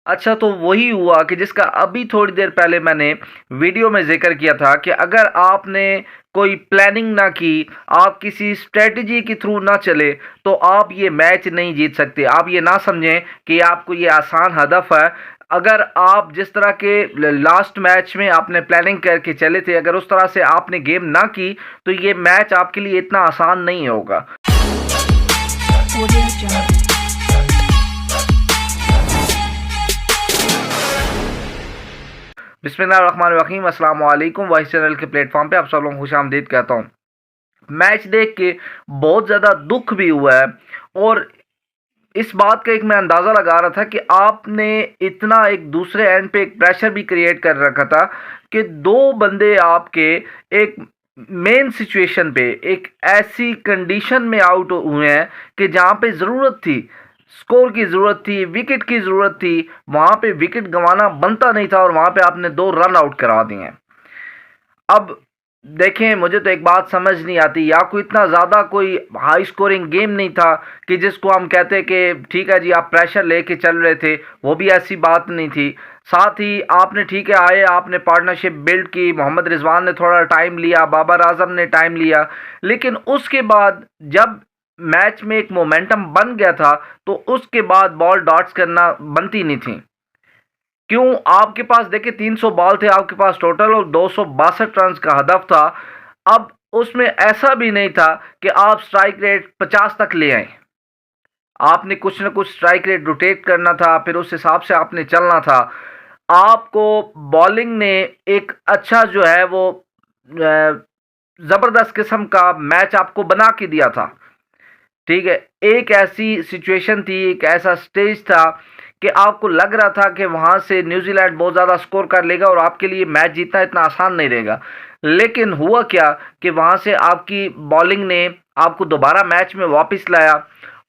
अच्छा, तो वही हुआ कि जिसका अभी थोड़ी देर पहले मैंने वीडियो में ज़िक्र किया था कि अगर आपने कोई प्लानिंग ना की, आप किसी स्ट्रेटजी के थ्रू ना चले, तो आप ये मैच नहीं जीत सकते। आप ये ना समझें कि आपको ये आसान हदफ है। अगर आप जिस तरह के लास्ट मैच में आपने प्लानिंग करके चले थे, अगर उस तरह से आपने गेम ना की, तो ये मैच आपके लिए इतना आसान नहीं होगा। बिस्मिल्लाहिर्रहमानिर्रहीम, अस्सलाम वालेकुम। वॉइस चैनल के प्लेटफॉर्म पे आप सब लोगों को खुशामदीद कहता हूँ। मैच देख के बहुत ज़्यादा दुख भी हुआ है, और इस बात का एक मैं अंदाज़ा लगा रहा था कि आपने इतना एक दूसरे एंड पे एक प्रेशर भी क्रिएट कर रखा था कि दो बंदे आपके एक मेन सिचुएशन पे एक ऐसी कंडीशन में आउट हुए हैं कि जहाँ पे ज़रूरत थी, स्कोर की ज़रूरत थी, विकेट की ज़रूरत थी, वहाँ पे विकेट गंवाना बनता नहीं था और वहाँ पे आपने 2 रन आउट करा दिए। अब देखें, मुझे तो एक बात समझ नहीं आती, या कोई इतना ज़्यादा कोई हाई स्कोरिंग गेम नहीं था कि जिसको हम कहते कि ठीक है जी आप प्रेशर लेके चल रहे थे, वो भी ऐसी बात नहीं थी। साथ ही आपने ठीक है आए, आपने पार्टनरशिप बिल्ड की, मोहम्मद रिजवान ने थोड़ा टाइम लिया, बाबर आजम ने टाइम लिया, लेकिन उसके बाद जब मैच में एक मोमेंटम बन गया था, तो उसके बाद बॉल डॉट्स करना बनती नहीं थी। क्यों? आपके पास देखिए 300 बॉल थे आपके पास टोटल, और 262 रन का हदफ था। अब उसमें ऐसा भी नहीं था कि आप स्ट्राइक रेट 50 तक ले आए। आपने कुछ ना कुछ स्ट्राइक रेट रोटेट करना था, फिर उस हिसाब से आपने चलना था। आपको बॉलिंग ने एक अच्छा जो है वो ज़बरदस्त किस्म का मैच आपको बना के दिया था। ठीक है, एक ऐसी सिचुएशन थी, एक ऐसा स्टेज था कि आपको लग रहा था कि वहां से न्यूजीलैंड बहुत ज़्यादा स्कोर कर लेगा और आपके लिए मैच जीतना इतना आसान नहीं रहेगा। लेकिन हुआ क्या कि वहां से आपकी बॉलिंग ने आपको दोबारा मैच में वापस लाया,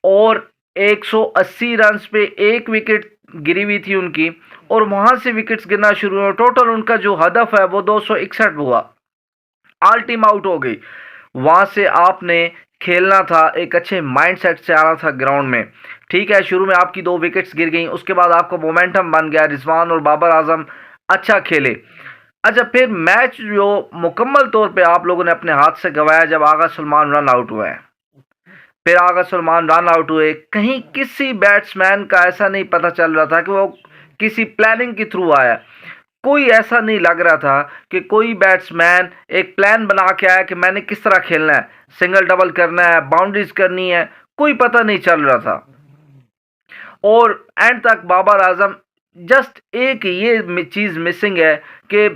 और 180 रन पे एक विकेट गिरी हुई थी उनकी, और वहां से विकेट्स गिरना शुरू हुए। टोटल उनका जो हदफ है वो 261 हुआ। ऑल टीम आउट हो गई। वहां से आपने खेलना था, एक अच्छे माइंडसेट से आना था ग्राउंड में। ठीक है, शुरू में आपकी 2 विकेट्स गिर गई, उसके बाद आपका मोमेंटम बन गया, रिजवान और बाबर आजम अच्छा खेले। अच्छा, फिर मैच जो मुकम्मल तौर पे आप लोगों ने अपने हाथ से गंवाया जब आगा सलमान रन आउट हुए हैं। फिर आगा सलमान रन आउट हुए, कहीं किसी बैट्समैन का ऐसा नहीं पता चल रहा था कि वो किसी प्लानिंग के थ्रू आया। कोई ऐसा नहीं लग रहा था कि कोई बैट्समैन एक प्लान बना के आया कि मैंने किस तरह खेलना है, सिंगल डबल करना है, बाउंड्रीज करनी है, कोई पता नहीं चल रहा था। और एंड तक बाबर आजम, जस्ट एक ये चीज मिसिंग है कि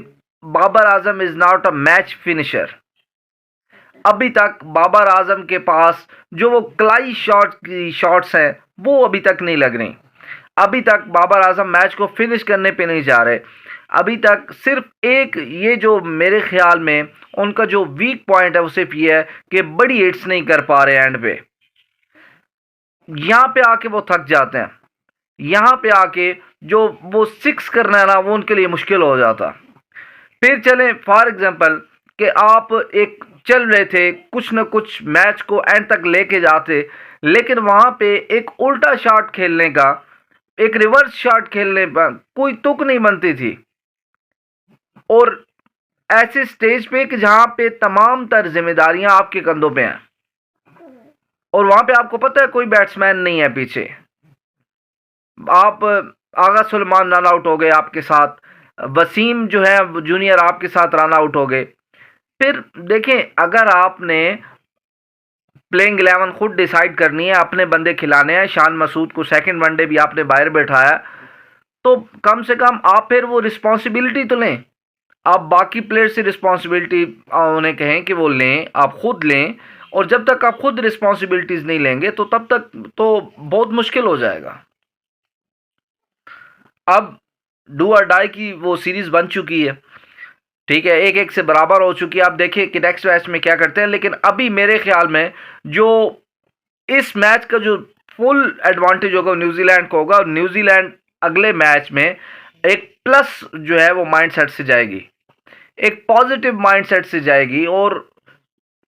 Babar Azam is not a match finisher. अभी तक बाबर आजम के पास जो वो क्लाई शॉट्स हैं वो अभी तक नहीं लग रही। अभी तक बाबर आजम मैच को फिनिश करने पे नहीं जा रहे। अभी तक सिर्फ एक ये जो मेरे ख्याल में उनका जो वीक पॉइंट है वो सिर्फ ये है कि बड़ी हिट्स नहीं कर पा रहे एंड पे। यहाँ पे आके वो थक जाते हैं, यहाँ पे आके जो वो सिक्स करना है ना वो उनके लिए मुश्किल हो जाता। फिर चलें फॉर एग्जांपल कि आप एक चल रहे थे, कुछ न कुछ मैच को एंड तक लेके जाते, लेकिन वहां पे एक उल्टा शॉट खेलने का, एक रिवर्स शॉट खेलने पर कोई तुक नहीं बनती थी। और ऐसे स्टेज पे कि जहां पे तमाम तर जिम्मेदारियां आपके कंधों पे हैं, और वहां पे आपको पता है कोई बैट्समैन नहीं है पीछे। आप आगा सुलेमान रन आउट हो गए आपके साथ, वसीम जो है जूनियर आपके साथ रन आउट हो गए। फिर देखें, अगर आपने प्लेइंग 11 खुद डिसाइड करनी है, अपने बंदे खिलाने हैं, शान मसूद को सेकंड वनडे भी आपने बाहर बैठाया, तो कम से कम आप फिर वो रिस्पॉन्सिबिलिटी तो लें। आप बाकी प्लेयर से रिस्पॉन्सिबिलिटी उन्हें कहें कि वो लें, आप खुद लें। और जब तक आप खुद रिस्पॉन्सिबिलिटीज नहीं लेंगे तो तब तक तो बहुत मुश्किल हो जाएगा। अब डू और डाई की वो सीरीज बन चुकी है, ठीक है, एक एक से बराबर हो चुकी है। आप देखिए कि नेक्स्ट मैच में क्या करते हैं। लेकिन अभी मेरे ख्याल में जो इस मैच का जो फुल एडवांटेज होगा न्यूजीलैंड को होगा, और न्यूजीलैंड अगले मैच में एक प्लस जो है वो माइंडसेट से जाएगी, एक पॉजिटिव माइंडसेट से जाएगी, और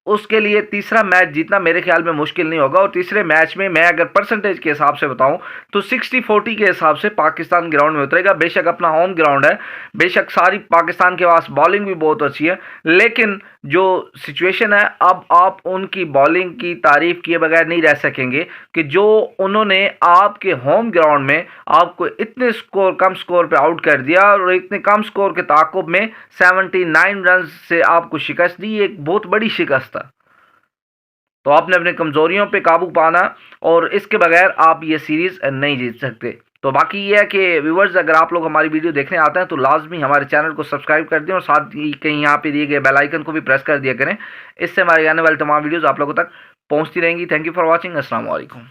उसके लिए तीसरा मैच जीतना मेरे ख्याल में मुश्किल नहीं होगा। और तीसरे मैच में मैं अगर परसेंटेज के हिसाब से बताऊं तो 60-40 के हिसाब से पाकिस्तान ग्राउंड में उतरेगा। बेशक अपना होम ग्राउंड है, बेशक सारी पाकिस्तान के पास बॉलिंग भी बहुत अच्छी है, लेकिन जो सिचुएशन है अब आप उनकी बॉलिंग की तारीफ किए बगैर नहीं रह सकेंगे कि जो उन्होंने आपके होम ग्राउंड में आपको इतने कम स्कोर पे आउट कर दिया और इतने कम स्कोर के ताकुब में 79 रन से आपको शिकस्त दी, एक बहुत बड़ी शिकस्त है। तो आपने अपनी कमजोरियों पे काबू पाना और इसके बगैर आप ये सीरीज नहीं जीत सकते। तो बाकी ये है कि व्यूवर्स, अगर आप लोग हमारी वीडियो देखने आते हैं तो लाजमी हमारे चैनल को सब्सक्राइब कर दें और साथ ही कहीं यहाँ पे दिए गए बेल आइकन को भी प्रेस कर दिया करें। इससे हमारे आने वाले तमाम वीडियोस आप लोगों तक पहुँचती रहेंगी। Thank you for watching. अस्सलाम वालेकुम।